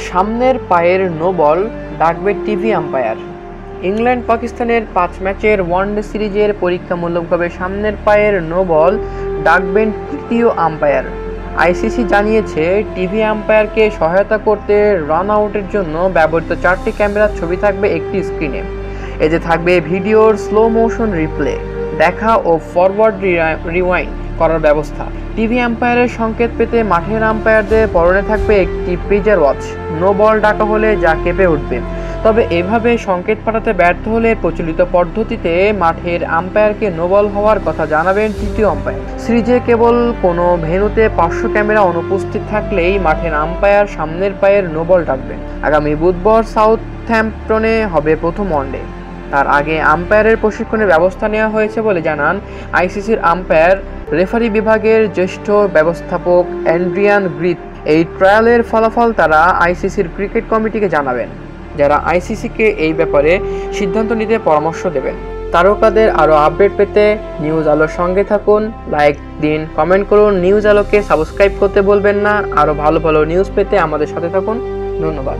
সামনের পায়ের no ball ডাকবে টিভি আম্পায়ার। ইংল্যান্ড পাকিস্তানের 5 ম্যাচের ওয়ানডে সিরিজের পরীক্ষামূলকভাবে সামনের পায়ের নো বল ডাকবেন তৃতীয় আম্পায়ার। আইসিসি জানিয়েছে, টিভি আম্পায়ারকে সহায়তা করতে রান আউটের জন্য ব্যবহৃত 4টি ক্যামেরার ছবি থাকবে একটি স্ক্রিনে। এতে থাকবে ভিডিওর স্লো মোশন রিপ্লে দেখা ও ফরওয়ার্ড রিওয়াইন্ড করার ব্যবস্থা। টিভি আম্পায়ারের সংকেত পেতে মাঠের আম্পায়ারদের পরনে থাকবে একটি পেজার ওয়াচ। নো বল ডাকা হলে যা কেঁপে উঠবে। তবে এভাবে সংকেত পাঠাতে ব্যর্থ হলে প্রচলিত পদ্ধতিতে মাঠের আম্পায়ারকে নো বল হওয়ার কথা জানাবেন তৃতীয় আম্পায়ার। সিরিজে কেবল কোনো ভেন্যুতে 500 ক্যামেরা অনুপস্থিত থাকলেই মাঠের আম্পায়ার সামনের পায়ের নো বল ডাকবেন। আগামী বুধবার সাউথহ্যাম্পটনে হবে প্রথম ওয়ানডে। তার আগে আম্পায়ারের প্রশিক্ষণের ব্যবস্থা নেওয়া হয়েছে বলে জানান আইসিসির আম্পায়ার রেফারি বিভাগের জ্যেষ্ঠ ব্যবস্থাপক অ্যান্ড্রিয়ান গ্রিথ। এই ট্রায়ালের ফলাফল তারা আইসিসির ক্রিকেট কমিটিকে জানাবেন, যারা আইসিসিকে এই ব্যাপারে সিদ্ধান্ত নিতে পরামর্শ দেবেন। তারকাদের আরও আপডেট পেতে নিউজ আলোর সঙ্গে থাকুন, লাইক দিন, কমেন্ট করুন। নিউজ আলোকে সাবস্ক্রাইব করতে বলবেন না। আরও ভালো ভালো নিউজ পেতে আমাদের সাথে থাকুন। ধন্যবাদ।